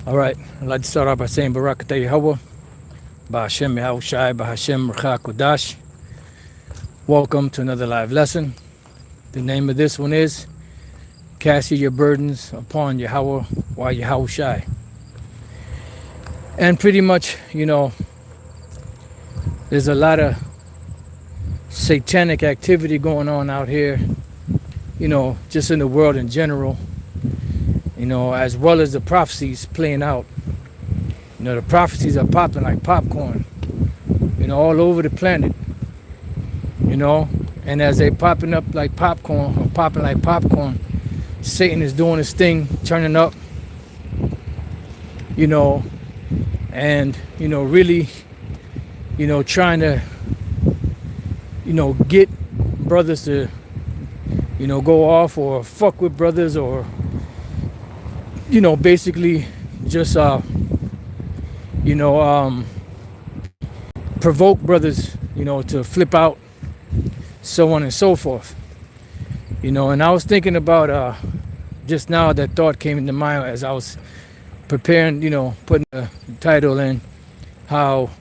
All right, I'd like to start off by saying Barakatah Yahawah, Bahashem Yahawashi, Bahashem Rcha Kodash. Welcome to another live lesson. The name of this one is Cast Your Burdens Upon Yahawah while Yahawashi. And pretty much, there's a lot of satanic activity going on out here, just in the world in general. As well as the prophecies playing out. The prophecies are popping like popcorn, all over the planet, and as they popping up like popcorn, or popping like popcorn, Satan is doing his thing, turning up, and, really, trying to, get brothers to, go off or fuck with brothers or, basically just, provoke brothers, to flip out, so on and so forth. And I was thinking about, just now that thought came into mind as I was preparing, putting the title in, how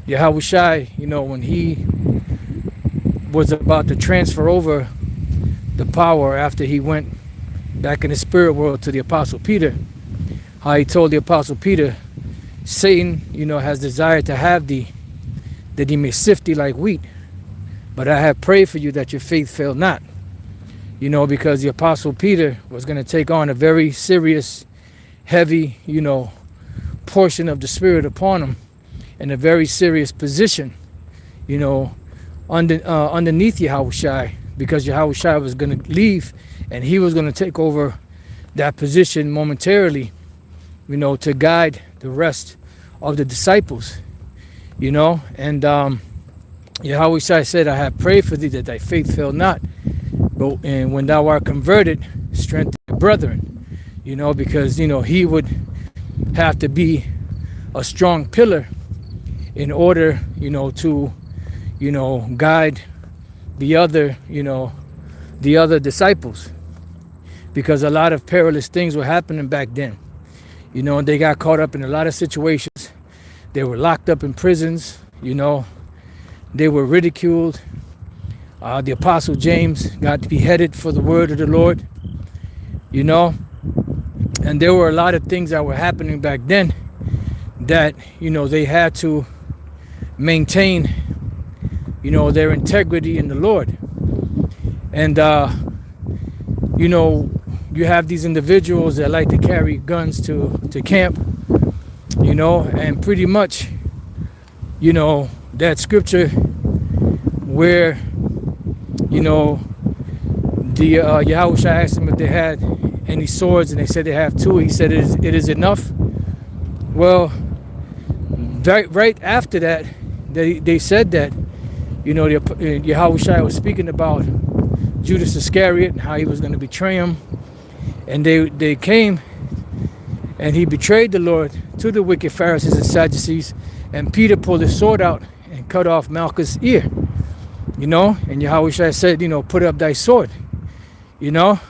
Yahawashi, when he was about to transfer over the power after he went back in the spirit world to the Apostle Peter, how he told the Apostle Peter, Satan, has desired to have thee, that he may sift thee like wheat. But I have prayed for you that your faith fail not. Because the Apostle Peter was going to take on a very serious, heavy, portion of the Spirit upon him, in a very serious position, underneath Yahawashi, because Yahawashi was going to leave and he was going to take over that position momentarily, to guide the rest of the disciples, and Yahawashi said, I have prayed for thee that thy faith fail not, and when thou art converted, strengthen the brethren, because, he would have to be a strong pillar in order, to, guide the other, the other disciples, because a lot of perilous things were happening back then. They got caught up in a lot of situations. They were locked up in prisons, they were ridiculed. The Apostle James got beheaded for the word of the Lord, and there were a lot of things that were happening back then that, they had to maintain, their integrity in the Lord. And, you have these individuals that like to carry guns to camp, and pretty much, that scripture where, the Yahawashi asked them if they had any swords, and they said they have two. He said, it is enough. Well, right after that, they said that, Yahawashi was speaking about Judas Iscariot and how he was going to betray him. And they came, and he betrayed the Lord to the wicked Pharisees and Sadducees, and Peter pulled his sword out and cut off Malchus' ear, and Yahawashi said, put up thy sword, and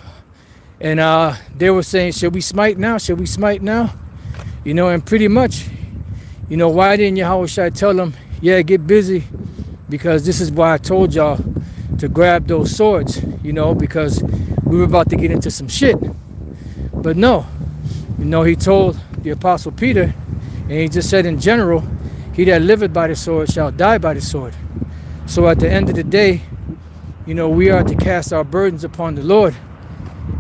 they were saying, should we smite now? Should we smite now? And pretty much, why didn't Yahawashi tell them, yeah, get busy, because this is why I told y'all to grab those swords, because we were about to get into some shit. But no, he told the Apostle Peter, and he just said in general, he that liveth by the sword shall die by the sword. So at the end of the day, we are to cast our burdens upon the Lord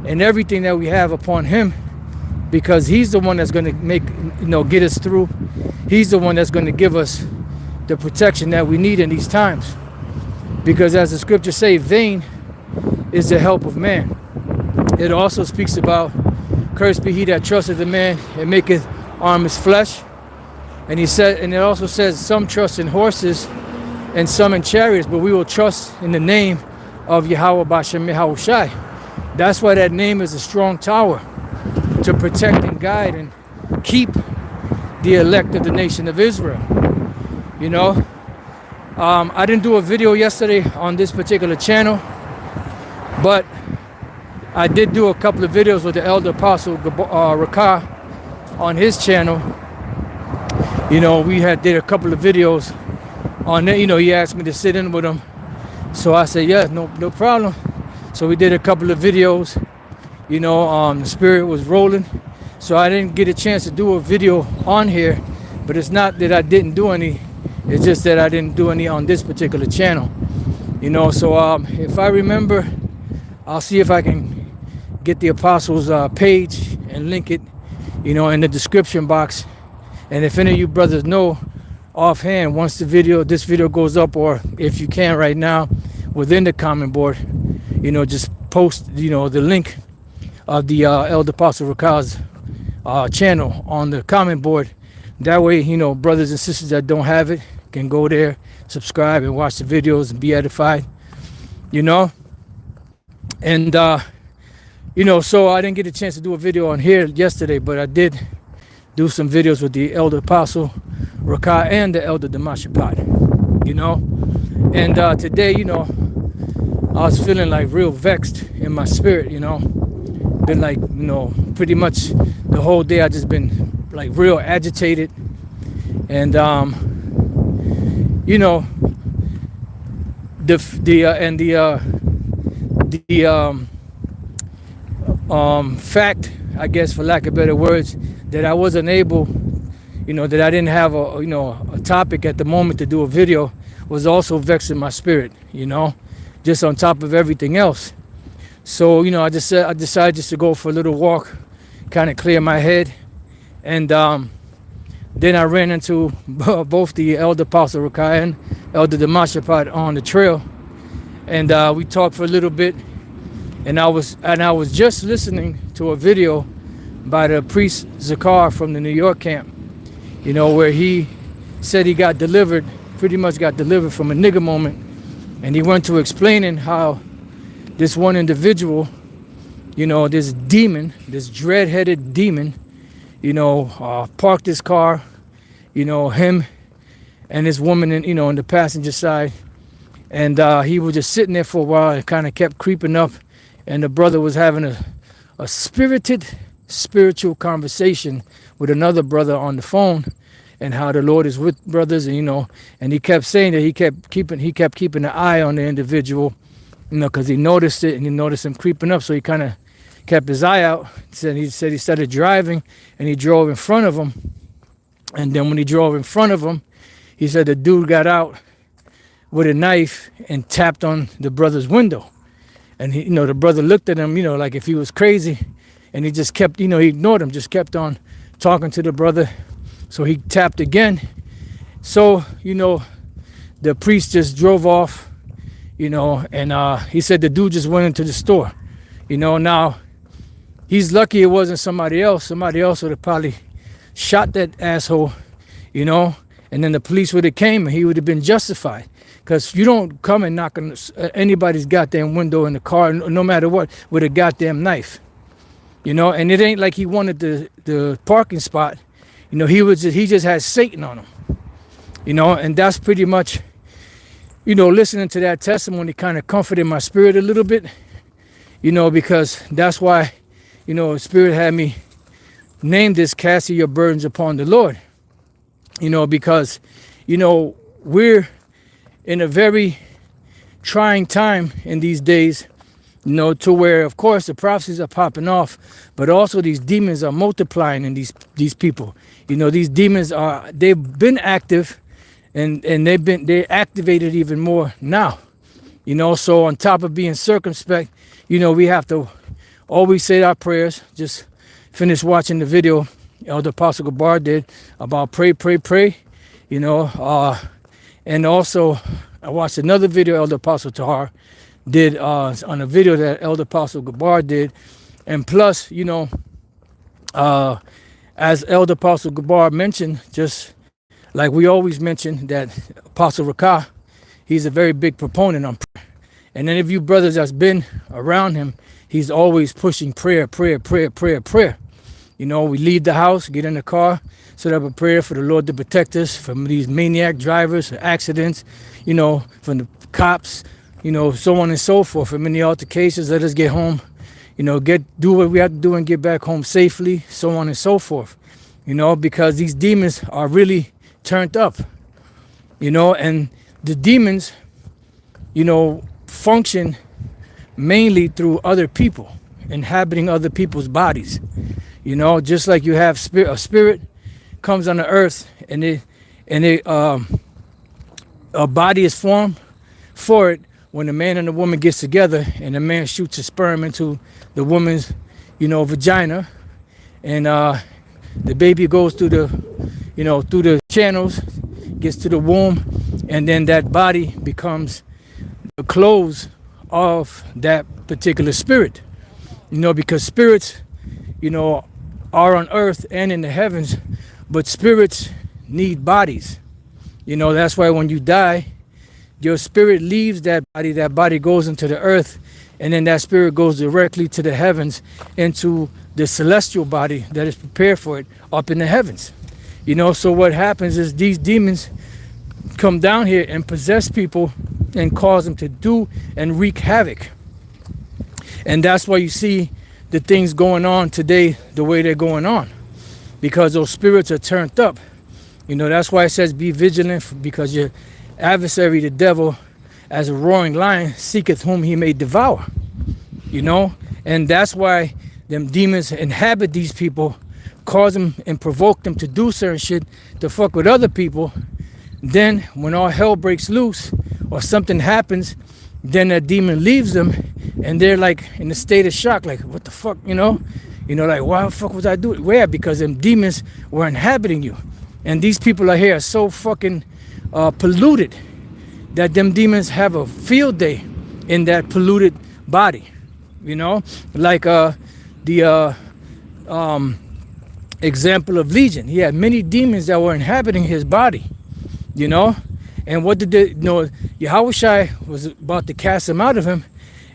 and everything that we have upon him, because he's the one that's going to make, get us through. He's the one that's going to give us the protection that we need in these times. Because as the scriptures say, vain is the help of man. It also speaks about, cursed be he that trusteth in man and maketh arm his flesh. And he said, and it also says, some trust in horses and some in chariots, but we will trust in the name of Yahawah Bashem Yahawashi. That's why that name is a strong tower to protect and guide and keep the elect of the nation of Israel. I didn't do a video yesterday on this particular channel, but I did do a couple of videos with the elder apostle Rakah on his channel. You know, we did a couple of videos on there. You know, he asked me to sit in with him, so I said, yeah, no problem. So we did a couple of videos. You know, the spirit was rolling, so I didn't get a chance to do a video on here. But it's not that I didn't do any, it's just that I didn't do any on this particular channel. You know, so if I remember, I'll see if I can get the Apostles page and link it, you know, in the description box. And if any of you brothers know offhand, once this video goes up, or if you can right now within the comment board, you know, just post, you know, the link of the Elder Apostle Rakah's channel on the comment board. That way, you know, brothers and sisters that don't have it can go there, subscribe, and watch the videos and be edified, you know. And you know, so I didn't get a chance to do a video on here yesterday, but I did do some videos with the Elder Apostle Rakah and the Elder Damashapad, you know. And today, you know, I was feeling like real vexed in my spirit, you know. Been like, you know, pretty much the whole day I just been like real agitated. And you know, the fact, I guess, for lack of better words, that I wasn't able, you know, that I didn't have a topic at the moment to do a video, was also vexing my spirit, you know, just on top of everything else. So, you know, I decided just to go for a little walk, kind of clear my head. And then I ran into both the Elder Apostle Rakah and Elder Damashapad on the trail, and we talked for a little bit. And I was just listening to a video by the priest Zakar from the New York camp, you know, where he said he got delivered, pretty much got delivered from a nigger moment. And he went to explaining how this one individual, you know, this demon, this dread-headed demon, you know, parked his car, you know, him and this woman in, you know, on the passenger side. And he was just sitting there for a while. It kind of kept creeping up. And the brother was having a spiritual conversation with another brother on the phone, and how the Lord is with brothers, and, you know, and he kept saying that he kept keeping an eye on the individual, you know, because he noticed it, and he noticed him creeping up. So he kind of kept his eye out. He said he started driving, and he drove in front of him. And then when he drove in front of him, he said the dude got out with a knife and tapped on the brother's window. And he, you know, the brother looked at him, you know, like if he was crazy, and he just kept, you know, he ignored him, just kept on talking to the brother. So he tapped again. So, you know, the priest just drove off, you know, and he said the dude just went into the store, you know. Now, he's lucky it wasn't somebody else. Somebody else would have probably shot that asshole, you know, and then the police would have came and he would have been justified. Because you don't come and knock on anybody's goddamn window in the car, no matter what, with a goddamn knife, you know. And it ain't like he wanted the parking spot, you know. He just had Satan on him, you know. And that's pretty much, you know, listening to that testimony kind of comforted my spirit a little bit, you know, because that's why, you know, Spirit had me name this "Casting Your Burdens Upon the Lord," you know, because, you know, we're in a very trying time in these days, you know, to where, of course, the prophecies are popping off, but also these demons are multiplying in these people. You know, these demons they've been active, and they're activated even more now, you know. So on top of being circumspect, you know, we have to always say our prayers. Just finished watching the video Elder Apostle Gabar did about pray, you know. And also, I watched another video Elder Apostle Tahar did on a video that Elder Apostle Gabar did. And plus, you know, as Elder Apostle Gabar mentioned, just like we always mention, that Apostle Rakah, he's a very big proponent on prayer. And any of you brothers that's been around him, he's always pushing prayer. You know, we leave the house, get in the car, set up a prayer for the Lord to protect us from these maniac drivers, accidents, you know, from the cops, you know, so on and so forth. From any altercations, let us get home, you know, do what we have to do and get back home safely, so on and so forth. you know, because these demons are really turned up, you know, and the demons, you know, function mainly through other people, inhabiting other people's bodies. You know, just like you have a spirit comes on the earth, and a body is formed for it when the man and the woman gets together, and the man shoots a sperm into the woman's, you know, vagina, and the baby goes through the, you know, through the channels, gets to the womb, and then that body becomes the clothes of that particular spirit. You know, because spirits, you know, are on earth and in the heavens, but spirits need bodies. You know, that's why when you die, your spirit leaves that body goes into the earth, and then that spirit goes directly to the heavens, into the celestial body that is prepared for it up in the heavens. You know, so what happens is these demons come down here and possess people and cause them to do and wreak havoc. And that's why you see the things going on today the way they're going on, because those spirits are turned up. You know, that's why it says be vigilant, because your adversary, the devil, as a roaring lion, seeketh whom he may devour. You know, and that's why them demons inhabit these people, cause them and provoke them to do certain shit, to fuck with other people. Then when all hell breaks loose or something happens, then that demon leaves them, and they're like in a state of shock, like, what the fuck, you know, like, why the fuck was I doing? Where? Because them demons were inhabiting you. And these people are here so fucking polluted that them demons have a field day in that polluted body. You know, like the example of Legion. He had many demons that were inhabiting his body, you know. And what did they, you know, Yahawashi was about to cast him out of him,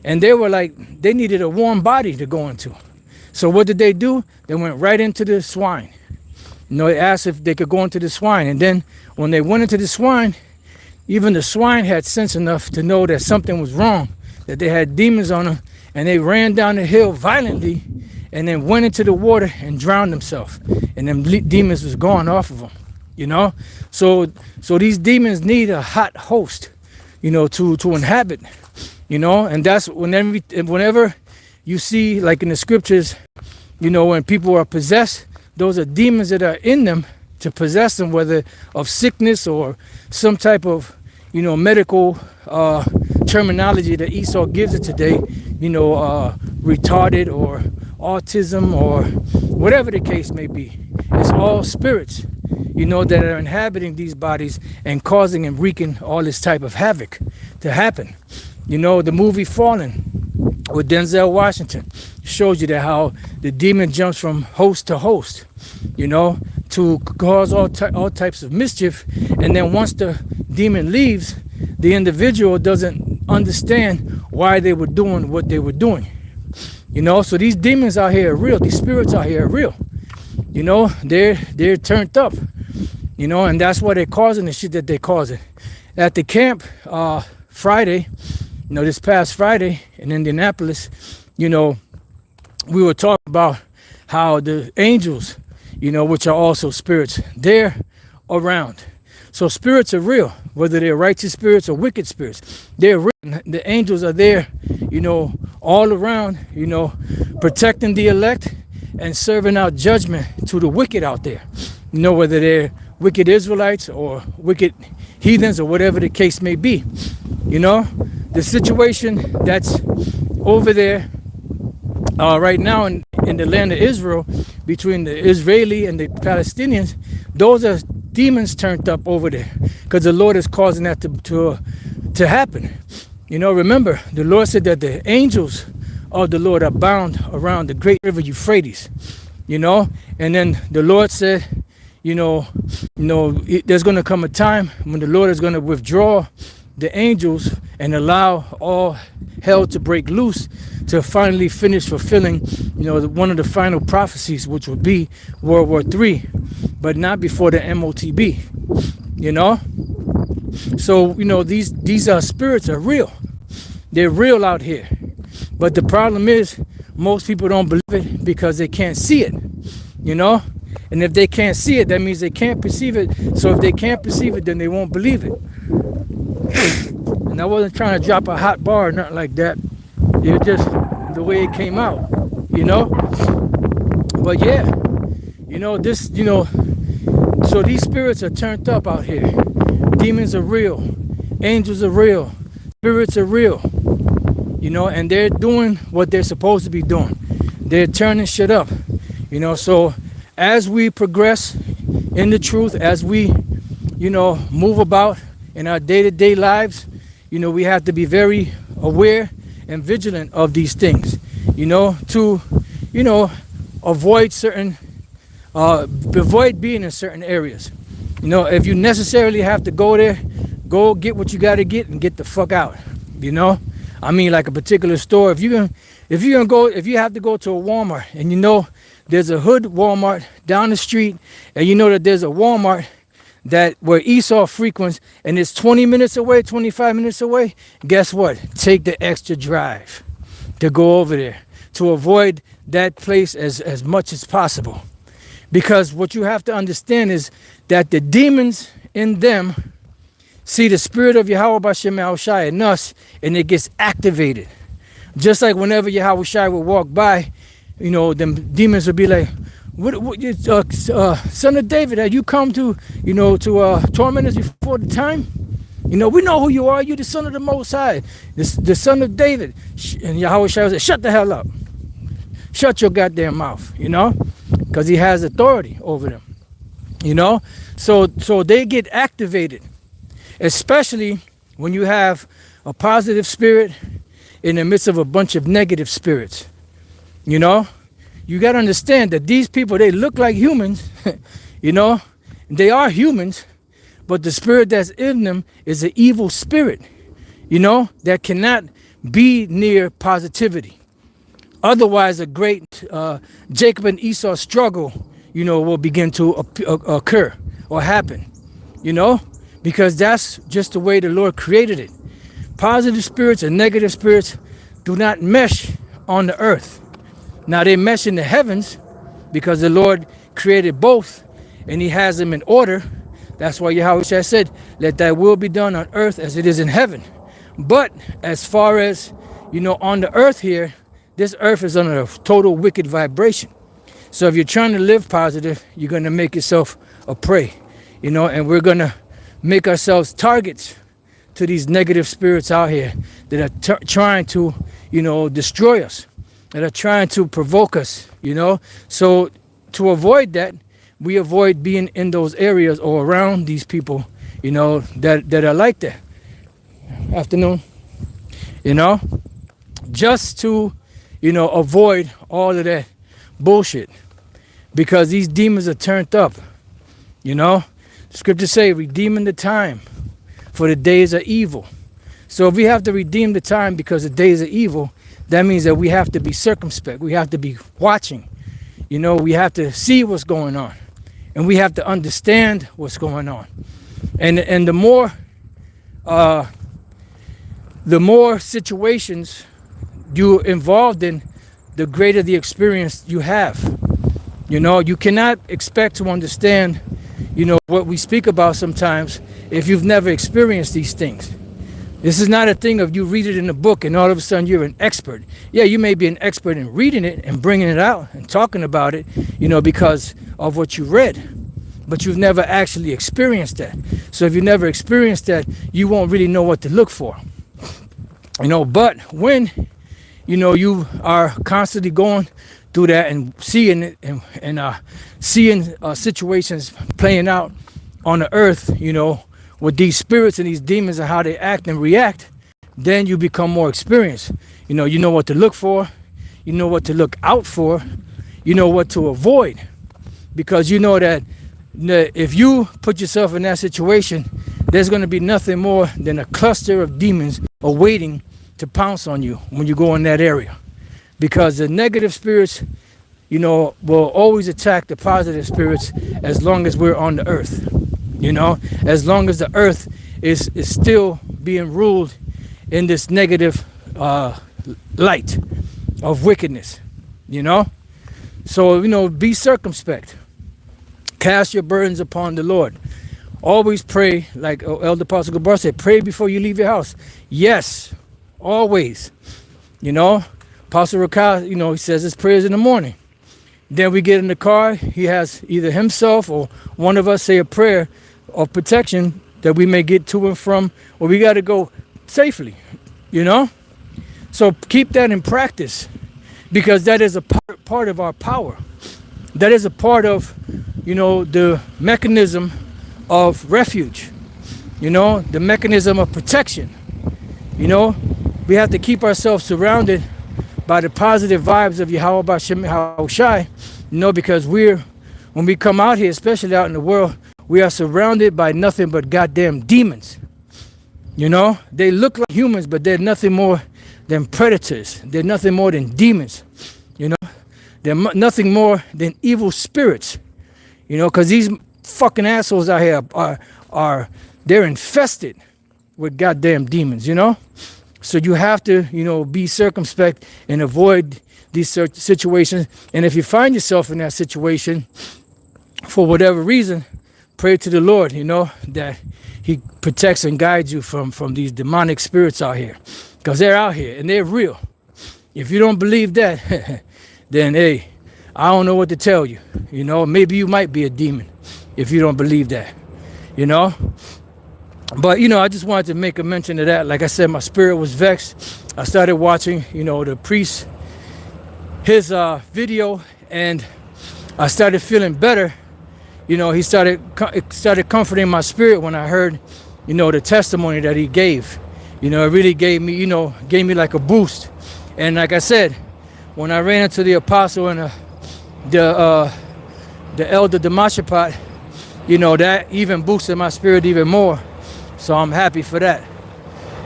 and they were like, they needed a warm body to go into. So what did they do? They went right into the swine. You know, they asked if they could go into the swine. And then when they went into the swine, even the swine had sense enough to know that something was wrong, that they had demons on them, and they ran down the hill violently and then went into the water and drowned themselves. And them demons was gone off of them, you know? So these demons need a hot host, you know, to inhabit, you know? And that's whenever you see, like in the scriptures, you know, when people are possessed, those are demons that are in them to possess them, whether of sickness or some type of, you know, medical terminology that Esau gives it today, you know, retarded or autism or whatever the case may be. It's all spirits, you know, that are inhabiting these bodies and causing and wreaking all this type of havoc to happen. You know, the movie Fallen with Denzel Washington shows you that how the demon jumps from host to host, you know, to cause all types of mischief. And then once the demon leaves, the individual doesn't understand why they were doing what they were doing. You know, so these demons out here are real. These spirits out here are real. You know, they're turned up. You know, and that's why they're causing the shit that they're causing. At the camp Friday, you know, this past Friday in Indianapolis, you know, we were talking about how the angels, you know, which are also spirits, they're around. So spirits are real, whether they're righteous spirits or wicked spirits. They're real. The angels are there, you know, all around, you know, protecting the elect and serving out judgment to the wicked out there. You know, whether they're wicked Israelites or wicked heathens or whatever the case may be. You know, the situation that's over there right now in the land of Israel, between the Israeli and the Palestinians, those are demons turned up over there, because the Lord is causing that to happen. You know, remember, the Lord said that the angels of the Lord are bound around the great river Euphrates, you know, and then the Lord said, you know, there's going to come a time when the Lord is going to withdraw the angels and allow all hell to break loose to finally finish fulfilling, you know, one of the final prophecies, which would be World War III, but not before the MOTB, you know. So, you know, these spirits are real. They're real out here. But the problem is most people don't believe it because they can't see it, you know. And if they can't see it, that means they can't perceive it. So if they can't perceive it, then they won't believe it. And I wasn't trying to drop a hot bar or nothing like that. It was just the way it came out, you know? But yeah, you know, this, you know, so these spirits are turned up out here. Demons are real. Angels are real. Spirits are real. You know, and they're doing what they're supposed to be doing. They're turning shit up. You know, so as we progress in the truth, as we, you know, move about in our day-to-day lives, you know, we have to be very aware and vigilant of these things, you know, to, you know, avoid being in certain areas. You know, if you necessarily have to go there, go get what you got to get and get the fuck out, you know? I mean, like a particular store, if you have to go to a Walmart and you know there's a hood Walmart down the street and you know that there's a Walmart that where Esau frequents and it's 20 minutes away, 25 minutes away, guess what? Take the extra drive to go over there to avoid that place as much as possible. Because what you have to understand is that the demons in them see the spirit of Yahawashi in us and it gets activated. Just like whenever Yahawashi would walk by, you know, them demons would be like, son of David, have you come to, you know, to torment us before the time? You know, we know who you are. You're the son of the Most High, the son of David. And Yahawah said, shut the hell up. Shut your goddamn mouth, you know, because he has authority over them, you know. So they get activated, especially when you have a positive spirit in the midst of a bunch of negative spirits, you know. You got to understand that these people, they look like humans, you know, they are humans, but the spirit that's in them is an evil spirit, you know, that cannot be near positivity. Otherwise, a great Jacob and Esau struggle, you know, will begin to occur or happen, you know, because that's just the way the Lord created it. Positive spirits and negative spirits do not mesh on the earth. Now they mesh in the heavens because the Lord created both and he has them in order. That's why Yahawashi said, let thy will be done on earth as it is in heaven. But as far as, you know, on the earth here, this earth is under a total wicked vibration. So if you're trying to live positive, you're going to make yourself a prey, you know, and we're going to make ourselves targets to these negative spirits out here that are trying to, you know, destroy us, that are trying to provoke us, you know. So to avoid that, we avoid being in those areas or around these people, you know, that are like that. Afternoon, you know, just to, you know, avoid all of that bullshit, because these demons are turned up, you know. The scriptures say, redeeming the time, for the days are evil. So if we have to redeem the time because the days are evil, that means that we have to be circumspect. We have to be watching. You know, we have to see what's going on. And we have to understand what's going on. And the more situations you're involved in, the greater the experience you have. You know, you cannot expect to understand, you know, what we speak about sometimes if you've never experienced these things. This is not a thing of you read it in a book and all of a sudden you're an expert. Yeah, you may be an expert in reading it and bringing it out and talking about it, you know, because of what you read. But you've never actually experienced that. So if you never experienced that, you won't really know what to look for. You know, but when, you know, you are constantly going through that and seeing it and seeing situations playing out on the earth, you know, with these spirits and these demons and how they act and react, then you become more experienced. You know what to look for, you know what to look out for, you know what to avoid, because you know that if you put yourself in that situation, there's going to be nothing more than a cluster of demons awaiting to pounce on you when you go in that area, because the negative spirits, you know, will always attack the positive spirits as long as we're on the earth. You know, as long as the earth is still being ruled in this negative light of wickedness, you know. So, you know, be circumspect. Cast your burdens upon the Lord. Always pray, like Elder Apostle Gabar said, pray before you leave your house. Yes, always. You know, Apostle Rakai, you know, he says his prayers in the morning. Then we get in the car, he has either himself or one of us say a prayer of protection that we may get to and from, or we got to go safely, you know? So keep that in practice, because that is a part of our power. That is a part of, you know, the mechanism of refuge, you know, the mechanism of protection. You know, we have to keep ourselves surrounded by the positive vibes of Yahawashi, you know, because when we come out here, especially out in the world, we are surrounded by nothing but goddamn demons. You know, they look like humans, but they're nothing more than predators. They're nothing more than demons. You know, they're nothing more than evil spirits. You know, because these fucking assholes out here they're infested with goddamn demons, you know? So you have to, you know, be circumspect and avoid these situations. And if you find yourself in that situation, for whatever reason, pray to the Lord, you know, that he protects and guides you from these demonic spirits out here. Because they're out here and they're real. If you don't believe that, then, hey, I don't know what to tell you. You know, maybe you might be a demon if you don't believe that, you know? But, you know, I just wanted to make a mention of that. Like I said, my spirit was vexed. I started watching, you know, the priest, his video, and I started feeling better. You know, it started comforting my spirit when I heard, you know, the testimony that he gave. You know, it really gave me, you know, like a boost. And like I said, when I ran into the apostle and the elder Demashapat, you know, that even boosted my spirit even more. So I'm happy for that.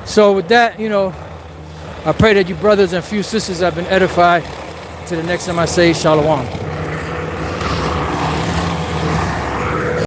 So with that, you know, I pray that you brothers and few sisters have been edified. To the next time I say, Shalom.